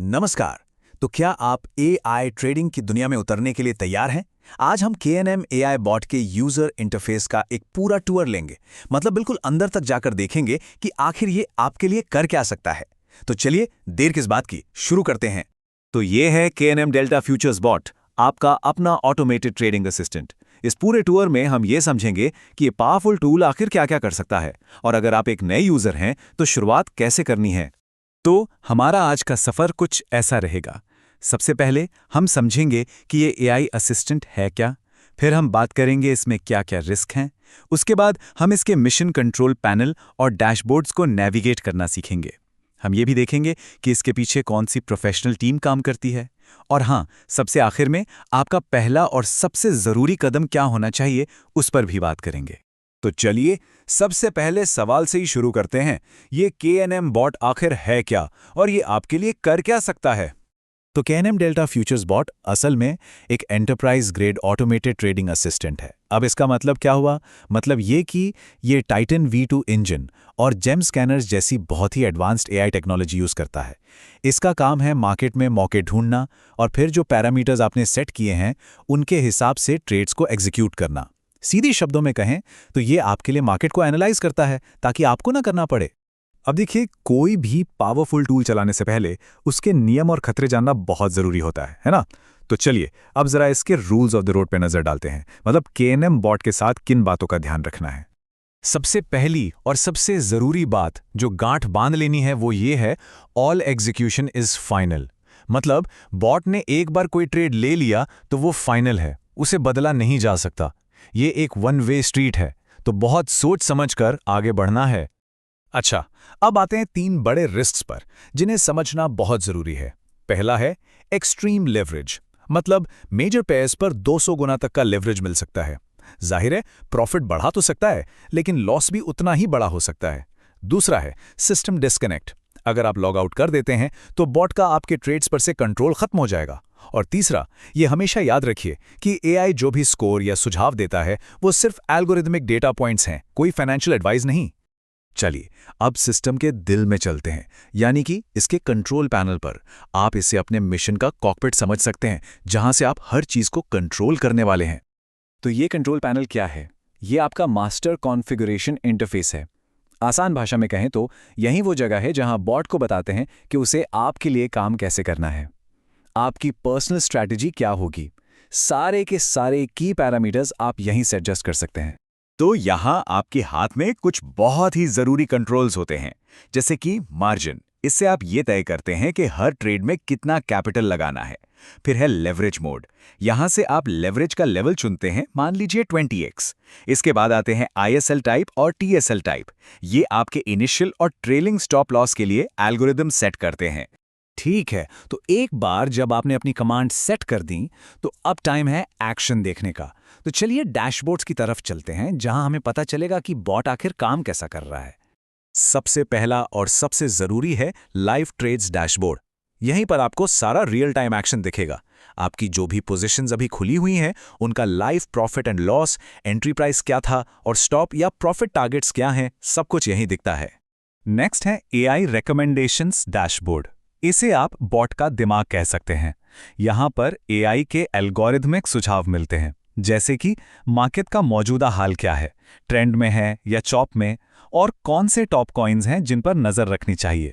नमस्कार। तो क्या आप एआई ट्रेडिंग की दुनिया में उतरने के लिए तैयार हैं? आज हम KNM AI बॉट के यूजर इंटरफेस का एक पूरा टूर लेंगे। मतलब बिल्कुल अंदर तक जाकर देखेंगे कि आखिर ये आपके लिए कर क्या सकता है। तो चलिए देर किस बात की, शुरू करते हैं। तो ये है KNM डेल्टा फ्यूचर्स बॉट, आपका अपना ऑटोमेटेड ट्रेडिंग असिस्टेंट। इस पूरे टूर में हम ये समझेंगे कि ये पावरफुल टूल आखिर क्या क्या कर सकता है, और अगर आप एक नए यूजर हैं तो शुरुआत कैसे करनी है। तो हमारा आज का सफ़र कुछ ऐसा रहेगा। सबसे पहले हम समझेंगे कि ये एआई असिस्टेंट है क्या, फिर हम बात करेंगे इसमें क्या क्या रिस्क हैं, उसके बाद हम इसके मिशन कंट्रोल पैनल और डैशबोर्ड्स को नेविगेट करना सीखेंगे। हम ये भी देखेंगे कि इसके पीछे कौन सी प्रोफेशनल टीम काम करती है, और हाँ, सबसे आखिर में आपका पहला और सबसे ज़रूरी कदम क्या होना चाहिए, उस पर भी बात करेंगे। तो चलिए सबसे पहले सवाल से ही शुरू करते हैं। ये KNM बॉट आखिर है क्या, और ये आपके लिए कर क्या सकता है? तो KNM डेल्टा फ्यूचर्स बॉट असल में एक enterprise grade automated trading assistant है। अब इसका मतलब क्या हुआ? मतलब ये कि ये टाइटन V2 इंजन और जेम स्कैनर्स जैसी बहुत ही एडवांस्ड एआई टेक्नोलॉजी यूज़ करता है। इसका काम है मार्केट में मौके ढूंढना और फिर जो पैरामीटर्स आपने सेट किए हैं उनके हिसाब से ट्रेड्स को एग्जीक्यूट करना। सीधी शब्दों में कहें तो ये आपके लिए मार्केट को एनालाइज करता है ताकि आपको ना करना पड़े। अब देखिए, कोई भी पावरफुल टूल चलाने से पहले उसके नियम और खतरे जानना बहुत ज़रूरी होता है ना? तो चलिए अब ज़रा इसके रूल्स ऑफ द रोड पे नज़र डालते हैं। मतलब KNM बॉट के साथ किन बातों का ध्यान रखना है। सबसे पहली और सबसे ज़रूरी बात जो गांठ बांध लेनी है वो ये है, ऑल एग्जीक्यूशन इज़ फाइनल। मतलब बॉट ने एक बार कोई ट्रेड ले लिया तो वो फाइनल है, उसे बदला नहीं जा सकता। ये एक वन वे स्ट्रीट है, तो बहुत सोच समझकर आगे बढ़ना है। अच्छा, अब आते हैं तीन बड़े रिस्क्स पर जिन्हें समझना बहुत जरूरी है। पहला है एक्सट्रीम लेवरेज, मतलब मेजर पेयर्स पर 200 गुना तक का लेवरेज मिल सकता है। जाहिर है प्रॉफिट बढ़ा तो सकता है, लेकिन लॉस भी उतना ही बड़ा हो सकता है। दूसरा है सिस्टम डिस्कनेक्ट, अगर आप लॉग आउट कर देते हैं तो बॉट का आपके ट्रेड्स पर से कंट्रोल खत्म हो जाएगा। और तीसरा, ये हमेशा याद रखिए कि एआई जो भी स्कोर या सुझाव देता है वो सिर्फ एल्गोरिथमिक डेटा पॉइंट्स हैं, कोई फाइनेंशियल एडवाइस नहीं। चलिए अब सिस्टम के दिल में चलते हैं, यानी कि इसके कंट्रोल पैनल पर। आप इसे अपने मिशन का कॉकपिट समझ सकते हैं, जहां से आप हर चीज को कंट्रोल करने वाले हैं। तो ये कंट्रोल पैनल क्या है? ये आपका मास्टर कॉन्फ़िगरेशन इंटरफेस है। आसान भाषा में कहें तो यही वो जगह है जहां बॉट को बताते हैं कि उसे आपके लिए काम कैसे करना है, आपकी पर्सनल स्ट्रैटेजी क्या होगी। सारे के सारे की पैरामीटर्स आप यहीं से एडजस्ट कर सकते हैं। तो यहाँ आपके हाथ में कुछ बहुत ही जरूरी कंट्रोल्स होते हैं, जैसे कि मार्जिन। इससे आप ये तय करते हैं कि हर ट्रेड में कितना कैपिटल लगाना है। फिर है लेवरेज मोड, यहां से आप लेवरेज का लेवल चुनते हैं, मान लीजिए 20x। इसके बाद आते हैं ISL टाइप और TSL टाइप। ये आपके इनिशियल और ट्रेलिंग स्टॉप लॉस के लिए एल्गोरिदम सेट करते हैं। ठीक है, तो एक बार जब आपने अपनी कमांड सेट कर दी तो अब टाइम है एक्शन देखने का। तो चलिए डैशबोर्ड्स की तरफ चलते हैं, जहां हमें पता चलेगा कि बॉट आखिर काम कैसा कर रहा है। सबसे पहला और सबसे जरूरी है लाइव ट्रेड्स डैशबोर्ड। यहीं पर आपको सारा रियल टाइम एक्शन दिखेगा। आपकी जो भी पोजीशंस अभी खुली हुई हैं उनका live profit and loss, entry price क्या था और स्टॉप या प्रॉफिट टारगेट्स क्या हैं, सब कुछ यहीं दिखता है। नेक्स्ट है AI रिकमेंडेशंस डैशबोर्ड। इसे आप बॉट का दिमाग कह सकते हैं। यहां पर AI के एल्गोरिथमिक सुझाव मिलते हैं, जैसे कि मार्केट का मौजूदा हाल क्या है, ट्रेंड में है या चॉप में, और कौन से टॉप कॉइन्स हैं जिन पर नजर रखनी चाहिए।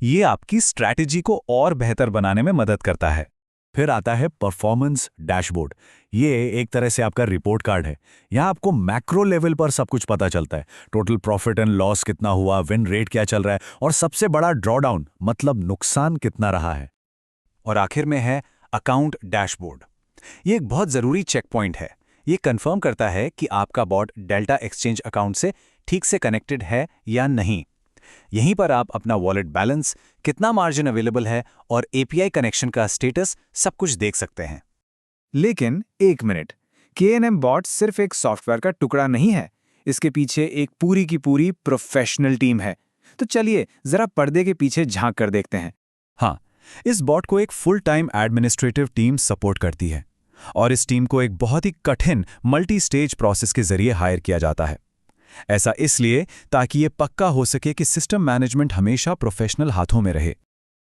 ये आपकी स्ट्रैटेजी को और बेहतर बनाने में मदद करता है। फिर आता है परफॉर्मेंस डैशबोर्ड। ये एक तरह से आपका रिपोर्ट कार्ड है। यहाँ आपको मैक्रो लेवल पर सब कुछ पता चलता है। टोटल प्रॉफिट एंड लॉस कितना हुआ, विन रेट क्या चल रहा है, और सबसे बड़ा ड्रॉडाउन मतलब नुकसान कितना रहा है। और आखिर में है अकाउंट डैशबोर्ड। ये एक बहुत ज़रूरी चेक पॉइंट है। ये कंफर्म करता है कि आपका बॉट डेल्टा एक्सचेंज अकाउंट से ठीक से कनेक्टेड है या नहीं। यहीं पर आप अपना वॉलेट बैलेंस, कितना मार्जिन अवेलेबल है और API कनेक्शन का स्टेटस सब कुछ देख सकते हैं। लेकिन एक मिनट, KNM बॉट सिर्फ एक सॉफ्टवेयर का टुकड़ा नहीं है। इसके पीछे एक पूरी की पूरी प्रोफेशनल टीम है। तो चलिए जरा पर्दे के पीछे झांक कर देखते हैं। हाँ, इस बॉट को एक full time administrative team support करती है, और इस टीम को एक बहुत ही कठिन मल्टी स्टेज प्रोसेस के जरिए हायर किया जाता है। ऐसा इसलिए ताकि ये पक्का हो सके कि सिस्टम मैनेजमेंट हमेशा प्रोफेशनल हाथों में रहे।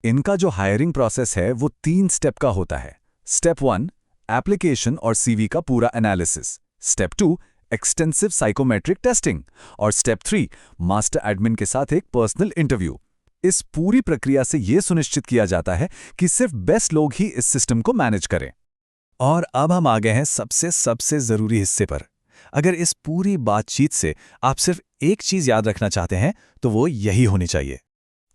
इनका जो हायरिंग प्रोसेस है वो 3 स्टेप का होता है। स्टेप 1, एप्लीकेशन और सीवी का पूरा analysis. Step 2, extensive psychometric testing. और स्टेप 3, मास्टर एडमिन के साथ एक पर्सनल इंटरव्यू। इस पूरी प्रक्रिया से यह सुनिश्चित किया जाता है कि सिर्फ बेस्ट लोग ही इस सिस्टम को मैनेज करें। और अब हम आ गए हैं सबसे ज़रूरी हिस्से पर। अगर इस पूरी बातचीत से आप सिर्फ एक चीज़ याद रखना चाहते हैं तो वो यही होनी चाहिए।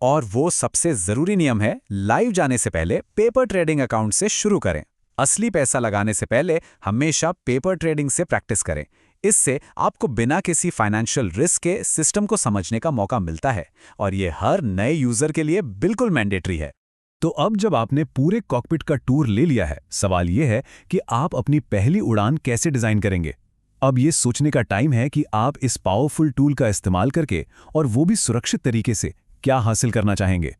और वो सबसे ज़रूरी नियम है, लाइव जाने से पहले पेपर ट्रेडिंग अकाउंट से शुरू करें। असली पैसा लगाने से पहले हमेशा पेपर ट्रेडिंग से प्रैक्टिस करें। इससे आपको बिना किसी फाइनेंशियल रिस्क के सिस्टम को समझने का मौका मिलता है और ये हर नए यूज़र के लिए बिल्कुल मैंडेटरी है। तो अब जब आपने पूरे कॉकपिट का टूर ले लिया है, सवाल यह है कि आप अपनी पहली उड़ान कैसे डिज़ाइन करेंगे। अब ये सोचने का टाइम है कि आप इस पावरफुल टूल का इस्तेमाल करके, और वो भी सुरक्षित तरीके से, क्या हासिल करना चाहेंगे।